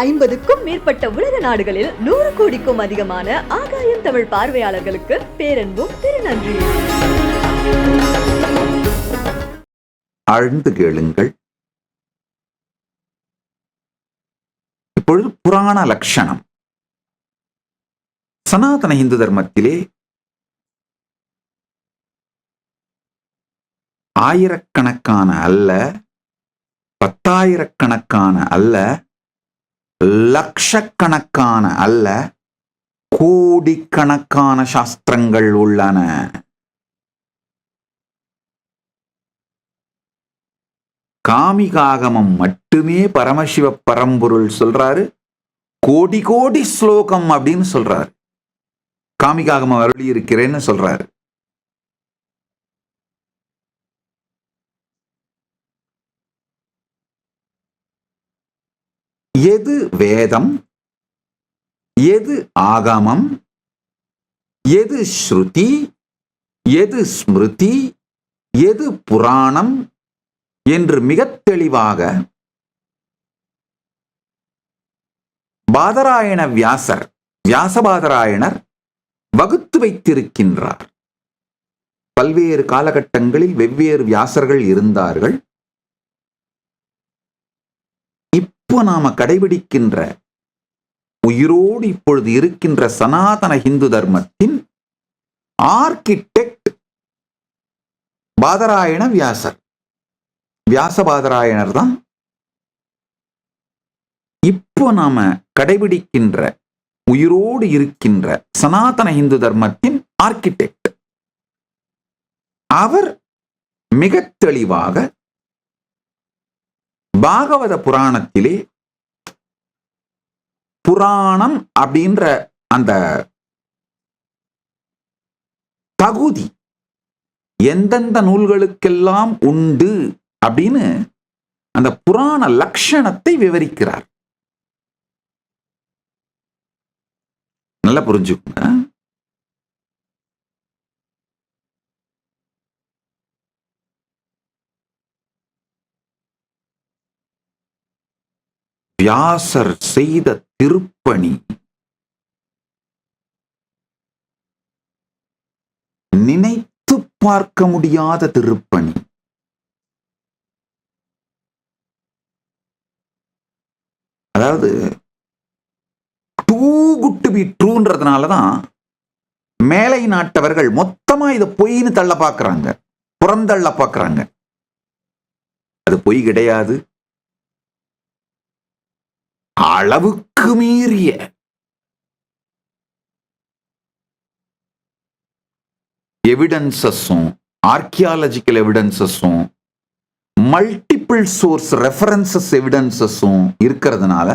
50க்கும் மேற்பட்ட உலக நாடுகளில் 100 கோடிக்கும் அதிகமான ஆகாயம் தமிழ் பார்வையாளர்களுக்கு பேரன்பும் திருநன்றியும். ஆழ்ந்து கேளுங்கள். இப்பொழுது புராண லட்சணம். சனாதன இந்து தர்மத்திலே ஆயிரக்கணக்கான அல்ல, பத்தாயிரக்கணக்கான அல்ல, லட்சக்கணக்கான அல்ல, கோடிக்கணக்கான சாஸ்திரங்கள் உள்ளன. காமிகாகமம் மட்டுமே பரமசிவ பரம்பொருள் சொல்றாரு. கோடி கோடி ஸ்லோகம் அப்படின்னு சொல்றாரு. காமிகாகமம் அருளி இருக்கிறேன்னு சொல்றாரு. எது வேதம், எது ஆகமம், எது ஸ்ருதி, எது ஸ்மிருதி, எது புராணம் என்று மிகத் தெளிவாக பாதராயண வியாசர், வியாசபாதராயணர் வகுத்து வைத்திருக்கின்றார். பல்வேறு காலகட்டங்களில் வெவ்வேறு வியாசர்கள் இருந்தார்கள். இப்போ நாம கடைபிடிக்கின்ற, உயிரோடு இப்பொழுது இருக்கின்ற சனாதன இந்து தர்மத்தின் ஆர்கிடெக்ட் பாதராயண வியாசர். வியாசபாதராயணர் தான் இப்போ நாம கடைபிடிக்கின்ற, உயிரோடு இருக்கின்ற சனாதன இந்து தர்மத்தின் ஆர்கிடெக்ட். அவர் மிக தெளிவாக பாகவத புராணத்திலே, புராணம் அப்படின்ற அந்த தகுதி எந்தெந்த நூல்களுக்கெல்லாம் உண்டு அப்படின்னு அந்த புராண லட்சணத்தை விவரிக்கிறார். நல்லா புரிஞ்சுக்கோங்க. வியாசர் செய்த திருப்பணி நினைத்து பார்க்க முடியாத திருப்பணி. அதாவது டூ குட் டு பி ட்ரூன்றதுனாலதான் மேலை நாட்டவர்கள் மொத்தமா இதை பொய்ன்னு தள்ள பார்க்கறாங்க, புறந்தள்ள பார்க்கறாங்க. அது பொய் கிடையாது. அளவுக்கு மீறிய எவிடன்சஸும் ஆர்கியாலஜிக்கல் எவிடன்சஸும் மல்டிபிள் சோர்ஸ் ரெஃபரன்சஸ் எவிடன்சஸும் இருக்கிறதுனால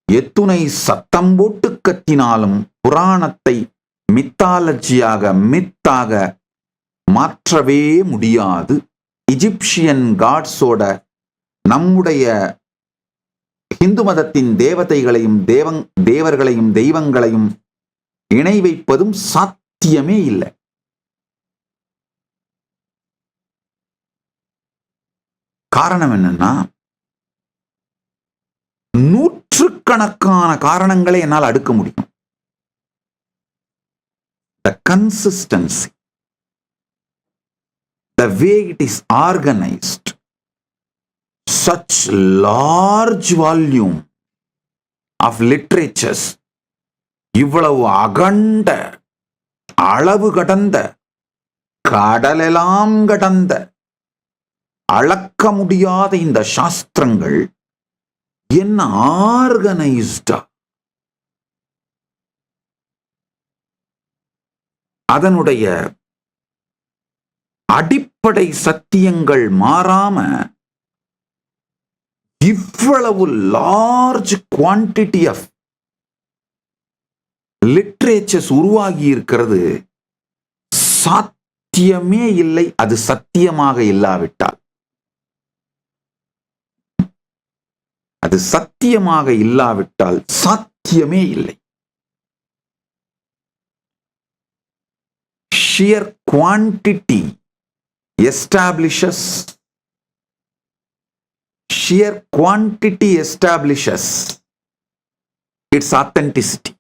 எத்துணை சத்தம் போட்டு கத்தினாலும் புராணத்தை மித்தாலஜியாக, மித்தாக மாற்றவே முடியாது. இஜிப்சியன் காட்ஸோட நம்முடைய இந்து மதத்தின் தேவதைகளையும் தேவர்களையும் தெய்வங்களையும் இணை வைப்பதும் சாத்தியமே இல்லை. காரணம் என்னன்னா, நூற்றுக்கணக்கான காரணங்களை என்னால் அடுக்க முடியும். The consistency, the way it is organized, such large volume of literatures, இவ்வளவு அகண்ட, அளவு கடந்த, கடலெல்லாம் கடந்த, அளக்க முடியாத இந்த சாஸ்திரங்கள் என்ன ஆர்கனைஸ்டா, அதனுடைய அடிப்படை சத்தியங்கள் மாறாம இவ்வளவு லார்ஜ் குவான்டிட்டி ஆஃப் லிட்ரேச்சர்ஸ் உருவாகி இருக்கிறது சாத்தியமே இல்லை. அது சத்தியமாக இல்லாவிட்டால், அது சத்தியமாக இல்லாவிட்டால் சாத்தியமே இல்லை. sheer quantity establishes sheer quantity establishes its authenticity.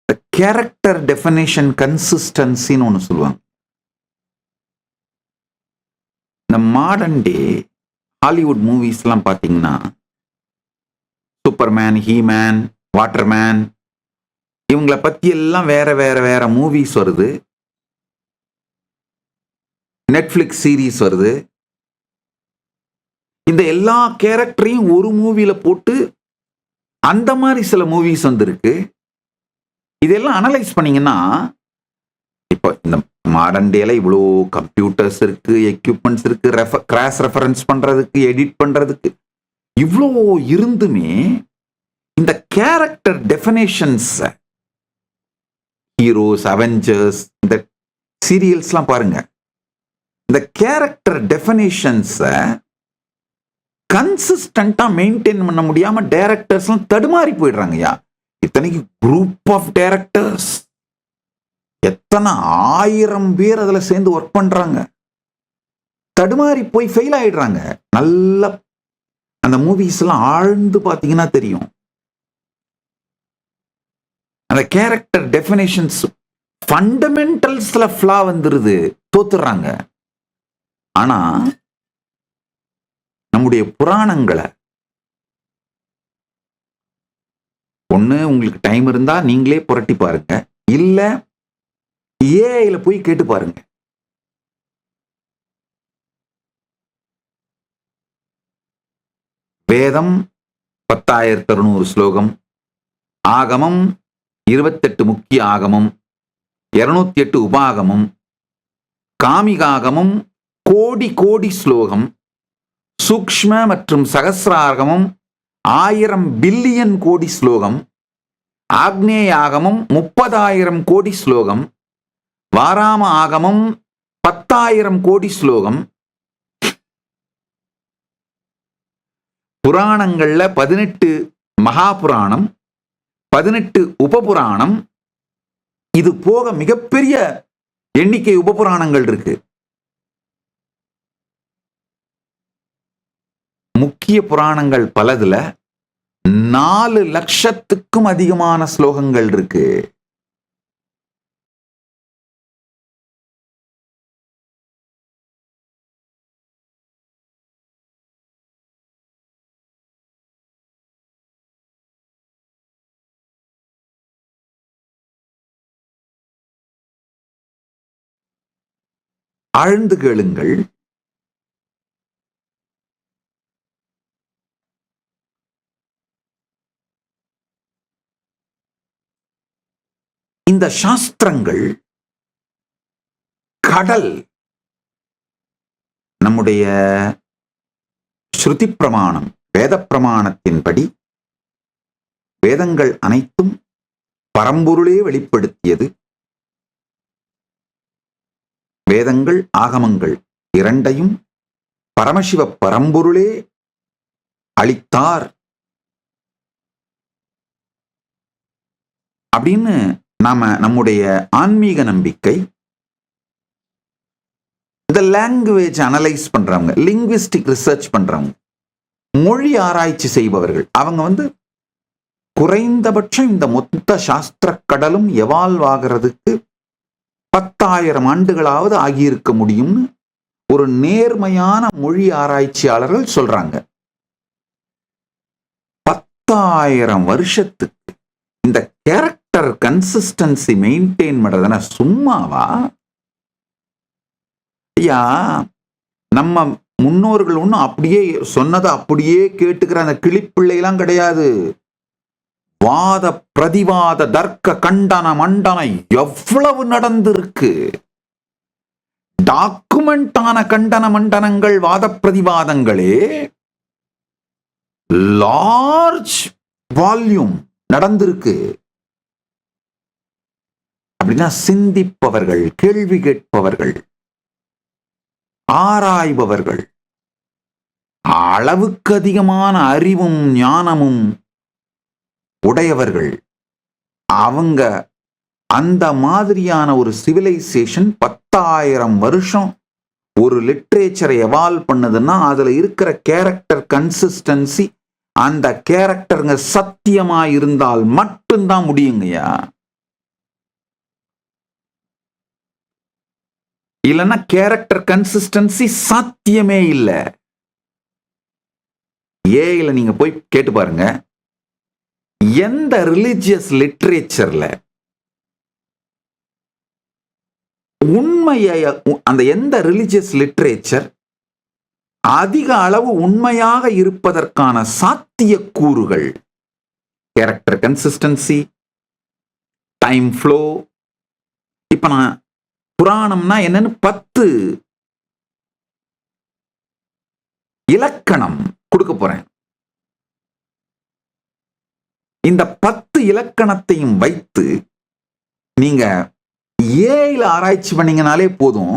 The character definition consistency ன்னு ஒன்று சொல்லுவாங்க. இந்த மாடர்ன் டே ஹாலிவுட் மூவிஸ்லாம் பார்த்தீங்கன்னா சூப்பர்மேன், ஹீமேன், வாட்டர்மேன் இவங்கள பற்றி எல்லாம் வேற வேற வேற மூவிஸ் வருது, நெட்ஃப்ளிக்ஸ் சீரீஸ் வருது. இந்த எல்லா கேரக்டரையும் ஒரு மூவில போட்டு அந்த மாதிரி சில மூவிஸ் வந்திருக்கு. இதெல்லாம் அனலைஸ் பண்ணீங்கன்னா இப்போ இந்த மாடர்ன் டேல இவ்வளோ கம்ப்யூட்டர்ஸ் இருக்கு, எக்யூப்மெண்ட்ஸ் இருக்கு, கிராஸ் ரெஃபரன்ஸ் பண்றதுக்கு, எடிட் பண்றதுக்கு இவ்வளோ இருந்துமே இந்த கேரக்டர் டெஃபினேஷன்ஸ், ஹீரோஸ், அவெஞ்சர்ஸ், இந்த சீரியல்ஸ்லாம் பாருங்க, இந்த கேரக்டர் டெஃபினேஷன்ஸை கன்சிஸ்டண்டா மெயின்டைன் பண்ண முடியாம டைரக்டர்ஸ்லாம் தடுமாறி போயிடுறாங்கய்யா. இத்தனைக்கு குரூப் ஆஃப் டைரக்டர்ஸ், எத்தனை 1000 பேர் அதுல சேர்ந்து ஒர்க் பண்றாங்க, தடுமாறி போய் ஃபெயில் ஆயிடுறாங்க. நல்ல அந்த மூவிஸ் எல்லாம் ஆழ்ந்து பார்த்தீங்கன்னா தெரியும். அந்த கேரக்டர் டெஃபினேஷன்ஸ் ஃபண்டமெண்டல்ஸ்ல ஃப்ளா வந்துருது, தோத்துறாங்க. ஆனா நம்முடைய புராணங்களை ஒண்ணு உங்களுக்கு டைம் இருந்தா நீங்களே புரட்டி பாருங்க, இல்ல ஏஐல போய் கேட்டு பாருங்க. வேதம் 10,600 ஸ்லோகம், ஆகமம் 28 முக்கிய ஆகமம், 208 உபாகமம், காமிகாகமம் கோடி கோடி ஸ்லோகம், சூக்ஷ்ம மற்றும் சகசிராகமம் 1000 பில்லியன் கோடி ஸ்லோகம், ஆக்னேயாகமம் 30,000 கோடி ஸ்லோகம், வாராம ஆகமம் 10,000 கோடி ஸ்லோகம். புராணங்கள்ல 18 மகாபுராணம், 18 உபபுராணம், இது போக மிகப்பெரிய எண்ணிக்கை உபபுராணங்கள் இருக்கு. முக்கிய புராணங்கள் பலதுல 4 லட்சத்துக்கும் அதிகமான ஸ்லோகங்கள் இருக்கு. ஆழ்ந்து கேளுங்கள். இந்த சாஸ்திரங்கள் கடல். நம்முடைய ஸ்ருதி பிரமாணம், வேத பிரமாணத்தின்படி வேதங்கள் அனைத்தும் பரம்பொருளே வெளிப்படுத்தியது. வேதங்கள் ஆகமங்கள் இரண்டையும் பரமசிவ பரம்பொருளே அளித்தார் அப்படின்னு நம்முடைய ஆன்மீக நம்பிக்கை. இந்த லாங்குவேஜ் அனலைஸ் பண்றவங்க, லிங்குவிஸ்டிக் ரிசர்ச் பண்றவங்க, மொழி ஆராய்ச்சி செய்பவர்கள், அவங்க குறைந்தபட்சம் இந்த மொத்த சாஸ்திர கடலும் எவால்வ் ஆகிறதுக்கு 10,000 ஆண்டுகளாவது ஆகியிருக்க முடியும்னு ஒரு நேர்மையான மொழி ஆராய்ச்சியாளர்கள் சொல்றாங்க. 10,000 வருஷத்துக்கு இந்த கேரக்டர் கன்சிஸ்டன்சி மெயின்டைன் பண்றதுனா சும்மாவா? ஐயா, நம்ம முன்னோர்கள் ஒன்றும் அப்படியே சொன்னதை அப்படியே கேட்டுக்கிற அந்த கிளிப்பிள்ளைலாம் கிடையாது. வாத பிரதிவாத தர்க்க கண்டன மண்டனம் எவ்வளவு நடந்திருக்கு. டாக்குமெண்டான கண்டன மண்டனங்கள், வாத பிரதிவாதங்களே லார்ஜ் வால்யூம் நடந்திருக்கு. அப்படின்னா சிந்திப்பவர்கள், கேள்வி கேட்பவர்கள், ஆராய்பவர்கள், அளவுக்கு அதிகமான அறிவும் ஞானமும் உடையவர்கள். அவங்க அந்த மாதிரியான ஒரு சிவிலைசேஷன் 10,000 வருஷம் ஒரு லிட்ரேச்சரை எவால்வ் பண்ணுதுன்னா அதுல இருக்கிற கேரக்டர் கன்சிஸ்டன்சி, அந்த கேரக்டருங்க சத்தியமா இருந்தால் மட்டும்தான் முடியுங்கய்யா. இல்லைன்னா கேரக்டர் கன்சிஸ்டன்சி சாத்தியமே இல்லை. ஏல நீங்க போய் கேட்டு பாருங்க, எந்த ரிலிஜியஸ் லிட்ரேச்சர்ல உண்மையை, அந்த எந்த ரிலிஜியஸ் லிட்ரேச்சர் அதிக அளவு உண்மையாக இருப்பதற்கான சாத்தியக்கூறுகள், கேரக்டர் கன்சிஸ்டன்சி, டைம் ஃப்ளோ. இப்ப நான் புராணம்னா என்னன்னு 10 இலக்கணம் கொடுக்க போறேன். இந்த 10 இலக்கணத்தையும் வைத்து நீங்க ஏல ஆராய்ச்சி பண்ணீங்கனாலே போதும்,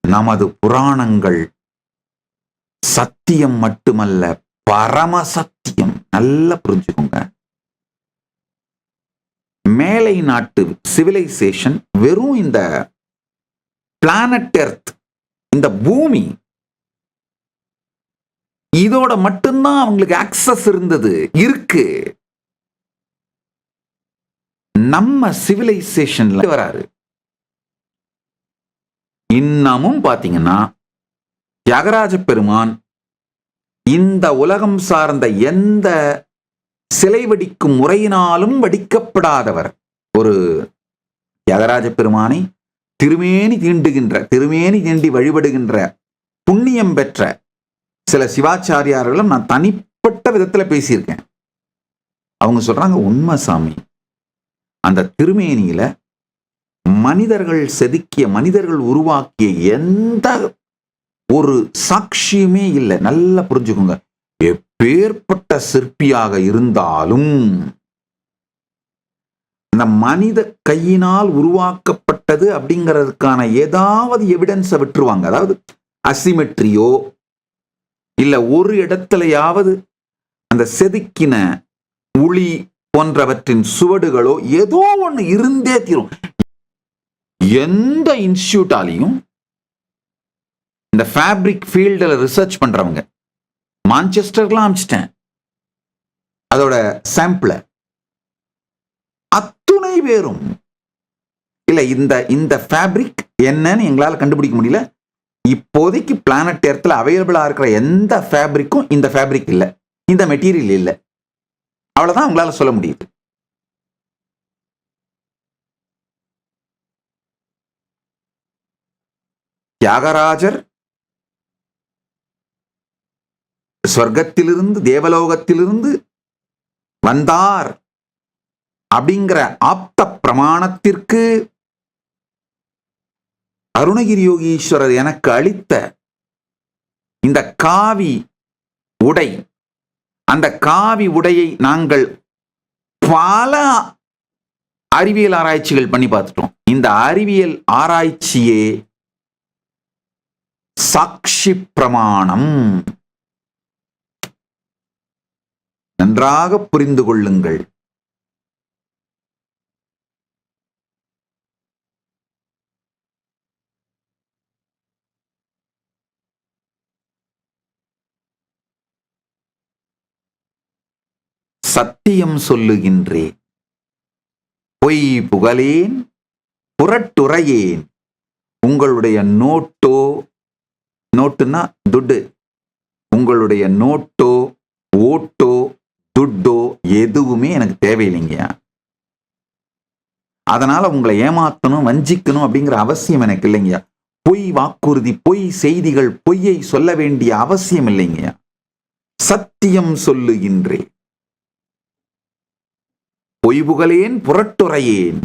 நமது புராணங்கள் சத்தியம் மட்டுமல்ல, பரம சத்தியம். நல்லா புரிஞ்சுக்கோங்க. மேலை நாட்டு சிவிலைசேஷன் வெறும் இந்த பிளானட் எர்த், இந்த பூமி, இதோட மட்டும்தான் அவங்களுக்கு ஆக்சஸ் இருந்தது, இருக்கு. நம்ம சிவிலைசேஷன்ல வராரு. இன்னமும் பாத்தீங்கன்னா தியாகராஜ பெருமான் இந்த உலகம் சார்ந்த எந்த சிலை வடிக்கும் முறையினாலும் வடிக்கப்படாதவர். ஒரு தியாகராஜ பெருமானை திருமேனி தீண்டி வழிபடுகின்ற புண்ணியம் பெற்ற சில சிவாச்சாரியார்களும் நான் தனிப்பட்ட விதத்துல பேசியிருக்கேன். அவங்க சொல்றாங்க, உண்மை சாமி, அந்த திருமேனியில மனிதர்கள் செதுக்கிய, மனிதர்கள் உருவாக்கிய எந்த ஒரு சாட்சியுமே இல்லை. நல்லா புரிஞ்சுக்கோங்க. எப்பேற்பட்ட சிற்பியாக இருந்தாலும் அந்த மனித கையினால் உருவாக்கப்பட்டது அப்படிங்கிறதுக்கான ஏதாவது எவிடன்ஸை விட்டுருவாங்க. அதாவது அசிமெட்ரியோ இல்ல ஒரு இடத்துலயாவது அந்த செதுக்கின உளி போன்றவற்றின் சுவடுகளோ ஏதோ ஒண்ணு இருந்தே தீரும். எந்த இன்ஸ்டிடியூட்டாலையும் இந்த ஃபேப்ரிக் ஃபீல்டில் ரிசர்ச் பண்றவங்க, மான்செஸ்டர்லாம் அமிச்சிட்டேன் அதோட சாம்பிள, அத்துணை பேரும் இல்ல இந்த ஃபேப்ரிக் என்னன்னு எங்களால கண்டுபிடிக்க முடியல. இப்போதைக்கு பிளானட் எர்த்ல அவைலபிளா இருக்கிற எந்த ஃபேப்ரிக்கும் இந்த ஃபேப்ரிக் இல்லை, இந்த மெட்டீரியல் இல்லை. அவ்வளவுதான் உங்களால சொல்ல முடியுது. தியாகராஜர் சொர்க்கத்திலிருந்து, தேவலோகத்திலிருந்து வந்தார் அப்படிங்கிற ஆப்த பிரமாணத்திற்கு அருணகிரி யோகீஸ்வரர் எனக்கு அளித்த இந்த காவி உடை, அந்த காவி உடையை நாங்கள் பல அறிவியல் ஆராய்ச்சிகள் பண்ணி பார்த்துட்டோம். இந்த அறிவியல் ஆராய்ச்சியே சாட்சி பிரமாணம். நன்றாக புரிந்து கொள்ளுங்கள். சத்தியம் சொல்லுகின்றேன், பொய் புகழேன், புரட்டுரையேன். உங்களுடைய நோட்டுன்னா துட்டு, உங்களுடைய நோட்டோ ஓட்டோ துட்டோ எதுவுமே எனக்கு தேவையில்லைங்க. அதனால உங்களை ஏமாத்தணும், வஞ்சிக்கணும் அப்படிங்கிற அவசியம் எனக்கு இல்லைங்க. பொய் வாக்குறுதி, பொய் செய்திகள், பொய்யை சொல்ல வேண்டிய அவசியம் இல்லைங்க. சத்தியம் சொல்லுகின்றேன், பொய் புகழேன், புரட்டுரையேன்.